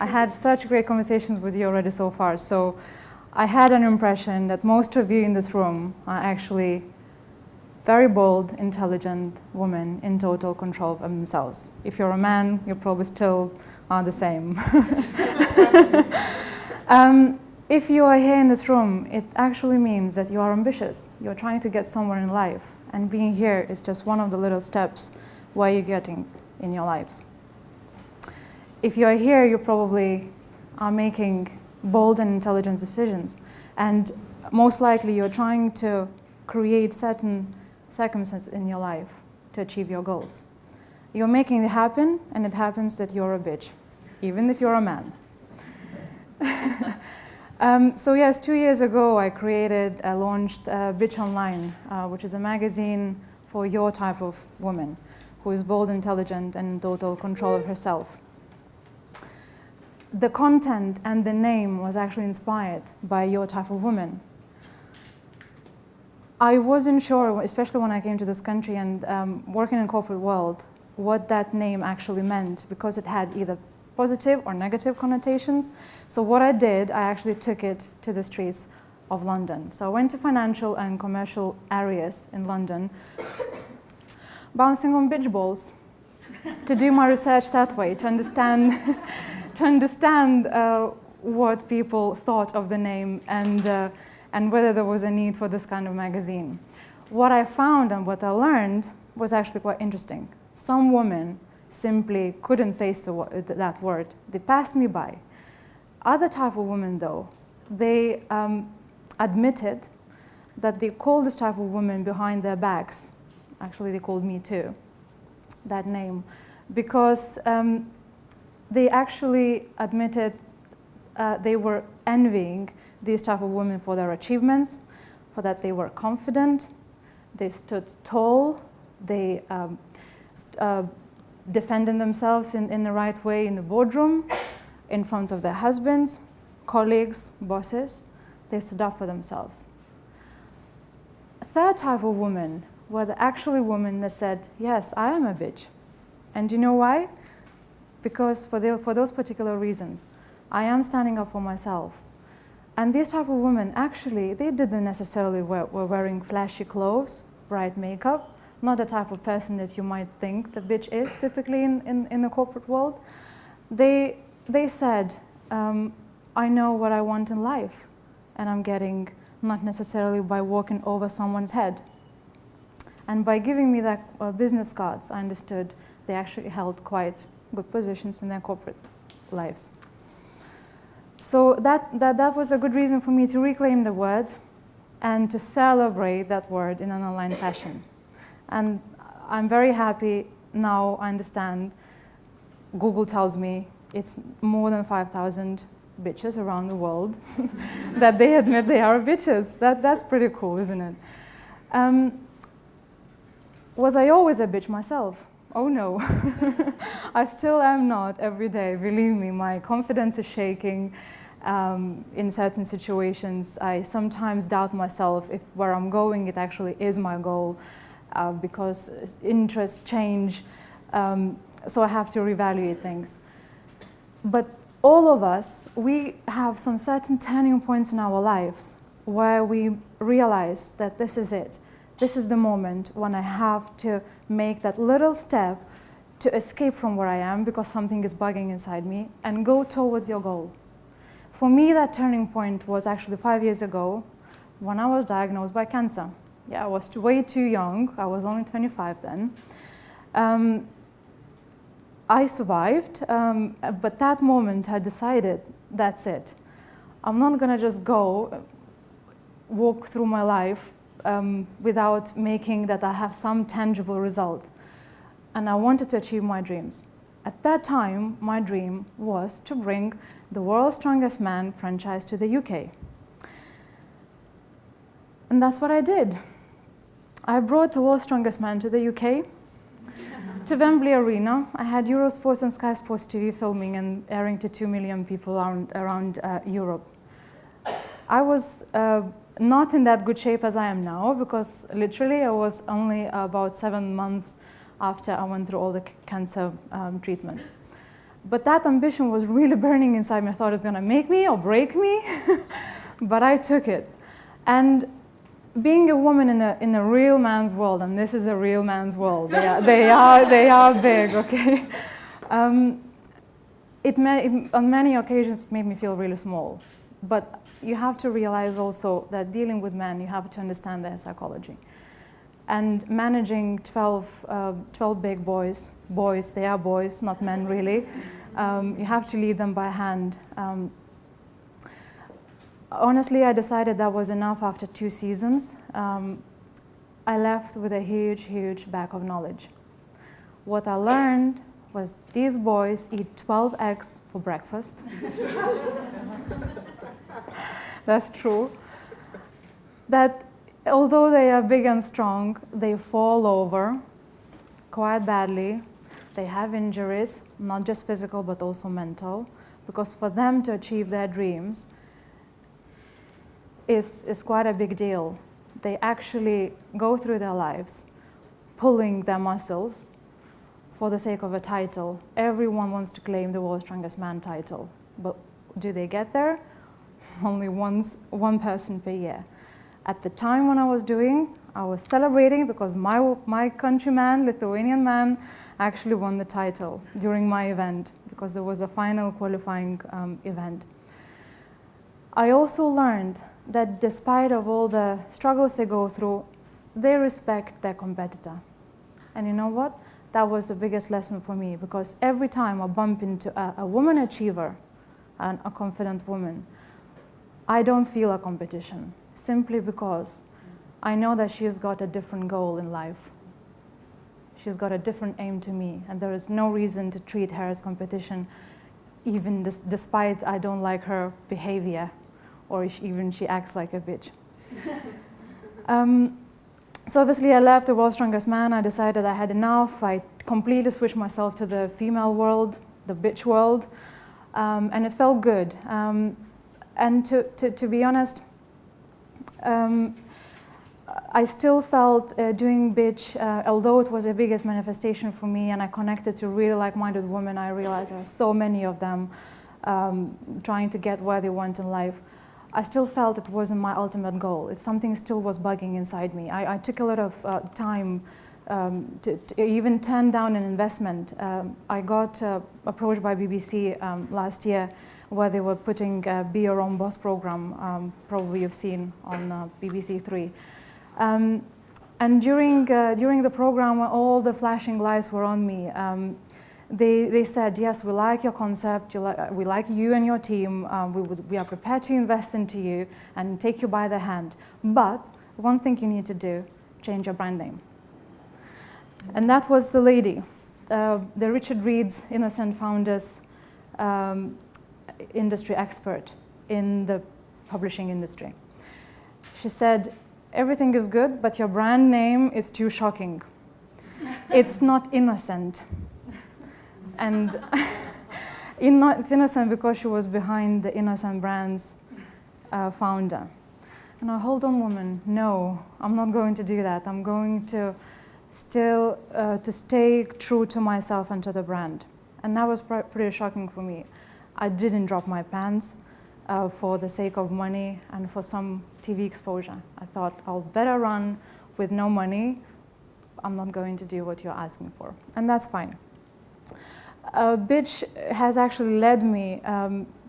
I had such great conversations with you already so far. So I had an impression that most of you in this room are actually very bold, intelligent women in total control of themselves. If you're a man, you probably still are the same. If you are here in this room, it actually means that you are ambitious. You're trying to get somewhere in life. And being here is just one of the little steps where you're getting in your lives. If you are here, you probably are making bold and intelligent decisions. And most likely you're trying to create certain circumstances in your life to achieve your goals. You're making it happen, and it happens that you're a bitch, even if you're a man. So yes, 2 years ago I launched Bitch Online, which is a magazine for your type of woman who is bold, intelligent, and in total control of herself. The content and the name was actually inspired by your type of woman. I wasn't sure, especially when I came to this country and working in the corporate world, what that name actually meant, because it had either positive or negative connotations. So what I did, I actually took it to the streets of London. So I went to financial and commercial areas in London, bouncing on bitch balls to do my research that way, to understand, what people thought of the name and whether there was a need for this kind of magazine. What I found and what I learned was actually quite interesting. Some women simply couldn't face that word. They passed me by. Other type of women, though, they admitted that they called this type of woman behind their backs. Actually, they called me too, that name, because they actually admitted they were envying these type of women for their achievements, for that they were confident, they stood tall, they defended themselves in the right way in the boardroom, in front of their husbands, colleagues, bosses. They stood up for themselves. A third type of women were the actually women that said, yes, I am a bitch. And you know why? Because for those particular reasons, I am standing up for myself. And these type of women, actually, they didn't necessarily were wearing flashy clothes, bright makeup, not the type of person that you might think the bitch is typically in the corporate world. They said, I know what I want in life, and I'm getting not necessarily by walking over someone's head. And by giving me that business cards, I understood they actually held quite good positions in their corporate lives. So that was a good reason for me to reclaim the word and to celebrate that word in an online fashion. And I'm very happy now. I understand Google tells me it's more than 5,000 bitches around the world that they admit they are bitches. That's pretty cool, isn't it? Was I always a bitch myself? Oh no. I still am not every day. Believe me, my confidence is shaking in certain situations. I sometimes doubt myself if where I'm going it actually is my goal. Because interests change, so I have to reevaluate things. But all of us, we have some certain turning points in our lives where we realize that this is it. This is the moment when I have to make that little step to escape from where I am because something is bugging inside me and go towards your goal. For me, that turning point was actually 5 years ago when I was diagnosed by cancer. Yeah, I was way too young. I was only 25 then. I survived, but that moment I decided, that's it. I'm not gonna just walk through my life without making that I have some tangible result. And I wanted to achieve my dreams. At that time, my dream was to bring the World's Strongest Man franchise to the UK. And that's what I did. I brought the World's Strongest Man to the UK, to Wembley Arena. I had Eurosports and Sky Sports TV filming and airing to 2 million people around Europe. I was not in that good shape as I am now, because literally I was only about 7 months after I went through all the cancer treatments. But that ambition was really burning inside me. I thought it's going to make me or break me, but I took it. And being a woman in a real man's world, and this is a real man's world, they are big, okay? On many occasions made me feel really small. But you have to realize also that dealing with men, you have to understand their psychology. And managing 12 big boys, they are boys, not men really, you have to lead them by hand. Honestly, I decided that was enough after 2 seasons. I left with a huge, huge bag of knowledge. What I learned was these boys eat 12 eggs for breakfast. That's true. That although they are big and strong, they fall over quite badly. They have injuries, not just physical, but also mental. Because for them to achieve their dreams is quite a big deal. They actually go through their lives pulling their muscles for the sake of a title. Everyone wants to claim the world's strongest man title. But do they get there? Only one person per year. At the time when I was celebrating because my countryman, Lithuanian man, actually won the title during my event because there was a final qualifying event. I also learned that despite of all the struggles they go through, they respect their competitor. And you know what? That was the biggest lesson for me because every time I bump into a woman achiever and a confident woman, I don't feel a competition simply because I know that she's got a different goal in life. She's got a different aim to me, and there is no reason to treat her as competition, even despite I don't like her behavior, or even she acts like a bitch. So obviously I left the World's Strongest Man. I decided I had enough. I completely switched myself to the female world, the bitch world, and it felt good. And to be honest, I still felt doing bitch, although it was the biggest manifestation for me and I connected to really like-minded women, I realized there are so many of them trying to get where they want in life. I still felt it wasn't my ultimate goal. It's something still was bugging inside me. I took a lot of time to even turn down an investment. I got approached by BBC last year where they were putting Be Your Own Boss program, probably you've seen on BBC 3. And during the program, when all the flashing lights were on me, they said, yes, we like your concept, we like you and your team, we are prepared to invest into you and take you by the hand. But one thing you need to do, change your brand name. And that was the lady, the Richard Reed's Innocent Founders industry expert in the publishing industry. She said, everything is good, but your brand name is too shocking. It's not innocent. And it's innocent because she was behind the Innocent Brands founder. And I hold on, woman, no, I'm not going to do that. I'm going to still to stay true to myself and to the brand. And that was pretty shocking for me. I didn't drop my pants for the sake of money and for some TV exposure. I thought I'll better run with no money. I'm not going to do what you're asking for. And that's fine. Bitch has actually led me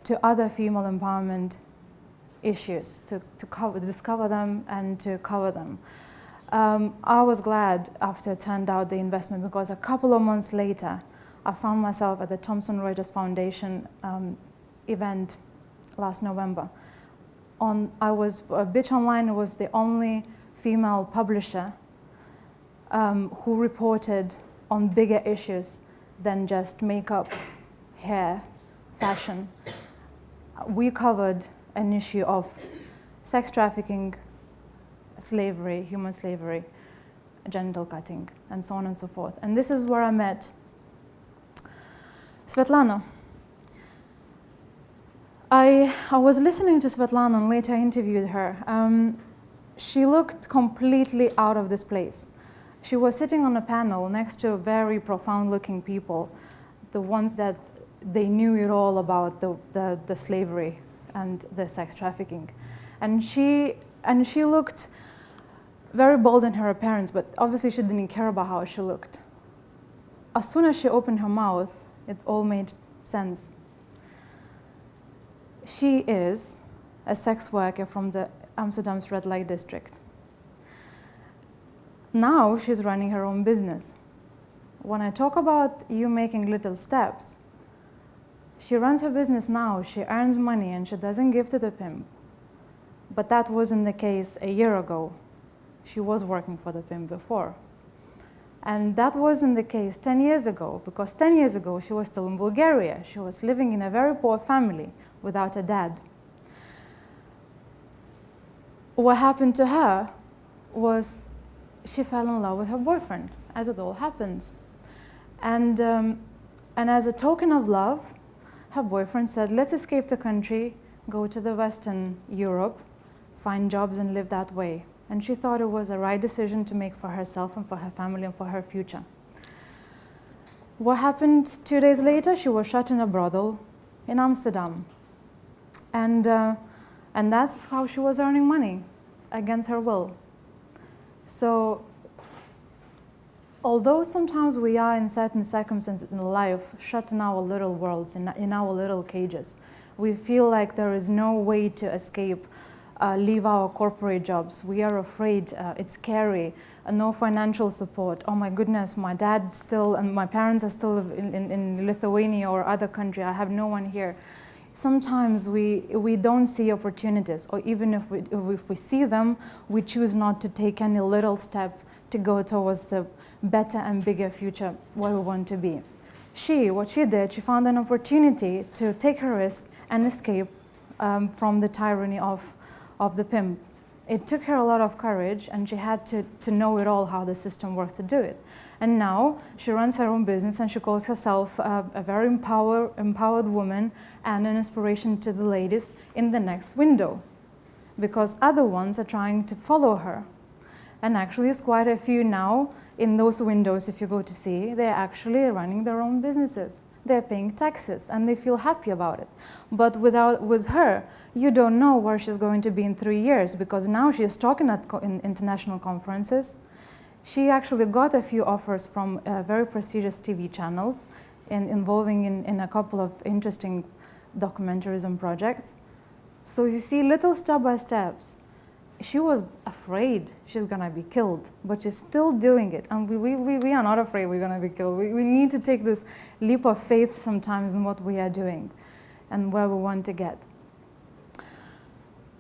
to other female empowerment issues, to discover them and to cover them. I was glad after I turned out the investment because a couple of months later, I found myself at the Thomson Reuters Foundation event last November. Bitch Online was the only female publisher who reported on bigger issues than just makeup, hair, fashion. We covered an issue of sex trafficking, slavery, human slavery, genital cutting, and so on and so forth. And this is where I met Svetlana. I was listening to Svetlana and later I interviewed her. She looked completely out of this place. She was sitting on a panel next to very profound-looking people, the ones that they knew it all about the slavery and the sex trafficking. And she looked very bold in her appearance, but obviously she didn't care about how she looked. As soon as she opened her mouth, it all made sense. She is a sex worker from the Amsterdam's red light district. Now she's running her own business. When I talk about you making little steps, she runs her business now, she earns money, and she doesn't give to the pimp. But that wasn't the case a year ago. She was working for the pimp before. And that wasn't the case 10 years ago, because 10 years ago she was still in Bulgaria. She was living in a very poor family without a dad. What happened to her was she fell in love with her boyfriend, as it all happens. And as a token of love, her boyfriend said, let's escape the country, go to the Western Europe, find jobs and live that way. And she thought it was the right decision to make for herself and for her family and for her future. What happened 2 days later? She was shot in a brothel in Amsterdam. And that's how she was earning money, against her will. So, although sometimes we are in certain circumstances in life shut in our little worlds, in our little cages, we feel like there is no way to escape, leave our corporate jobs. We are afraid, it's scary, no financial support. Oh my goodness, my dad still, and my parents are still in Lithuania or other country. I have no one here. Sometimes we don't see opportunities, or even if we see them, we choose not to take any little step to go towards the better and bigger future where we want to be. What she did, she found an opportunity to take her risk and escape from the tyranny of the pimp. It took her a lot of courage, and she had to know it all, how the system works to do it. And now she runs her own business, and she calls herself a very empowered woman and an inspiration to the ladies in the next window, because other ones are trying to follow her. And actually, there's quite a few now in those windows, if you go to see, they're actually running their own businesses. They're paying taxes, and they feel happy about it. But with her, you don't know where she's going to be in 3 years, because now she's talking in international conferences. She actually got a few offers from very prestigious TV channels involving in a couple of interesting documentaries and projects. So you see little step by steps. She was afraid she's gonna be killed, but she's still doing it. And we are not afraid we're gonna be killed. We need to take this leap of faith sometimes in what we are doing and where we want to get.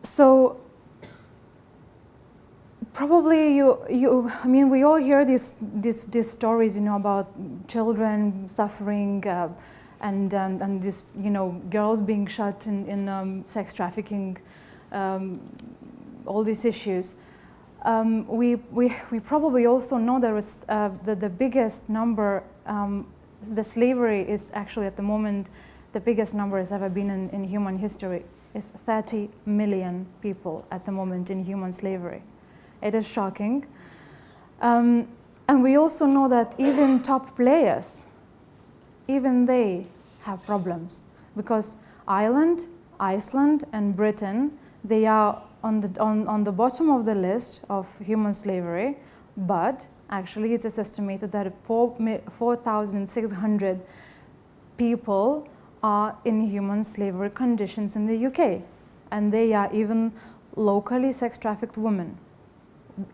So probably I mean, we all hear these stories, about children suffering and this, girls being shot in sex trafficking, all these issues. We probably also know there is the biggest number, the slavery is actually at the moment the biggest number has ever been in human history. It's 30 million people at the moment in human slavery. It is shocking. And we also know that even top players, even they have problems, because Iceland, and Britain, they are on the bottom of the list of human slavery, but actually it is estimated that 4,600 people are in human slavery conditions in the UK, and they are even locally sex trafficked women,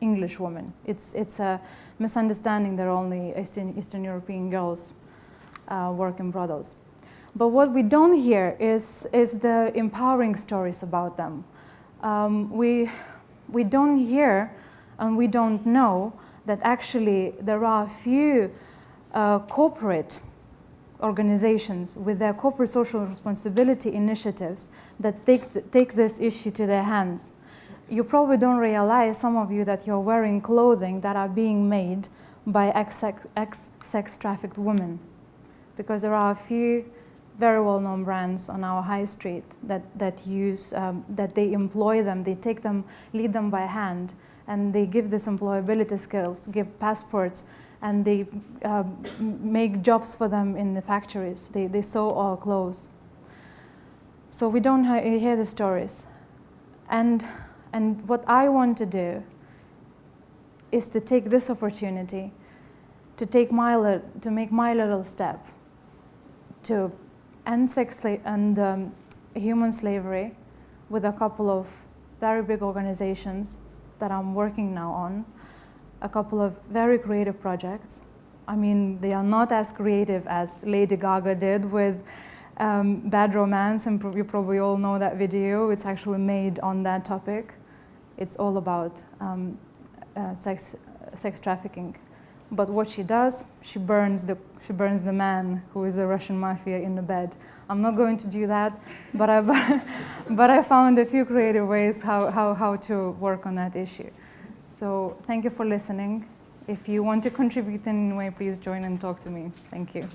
English women. It's a misunderstanding. They're only Eastern European girls work in brothels. But what we don't hear is the empowering stories about them. We don't hear and we don't know that actually there are a few corporate organizations with their corporate social responsibility initiatives that take this issue to their hands. You probably don't realize, some of you, that you're wearing clothing that are being made by ex-sex trafficked women, because there are a few very well-known brands on our high street that use, that they employ them, they take them, lead them by hand, and they give this employability skills, give passports, and they make jobs for them in the factories. They sew our clothes. So we don't hear the stories. And what I want to do is to take this opportunity to make my little step to end human slavery with a couple of very big organizations that I'm working now on, a couple of very creative projects. I mean, they are not as creative as Lady Gaga did with Bad Romance, and you probably all know that video. It's actually made on that topic. It's all about sex trafficking. But what she does, she burns the man who is the Russian mafia in the bed. I'm not going to do that, but I found a few creative ways how to work on that issue. So thank you for listening. If you want to contribute in any way, please join and talk to me. Thank you.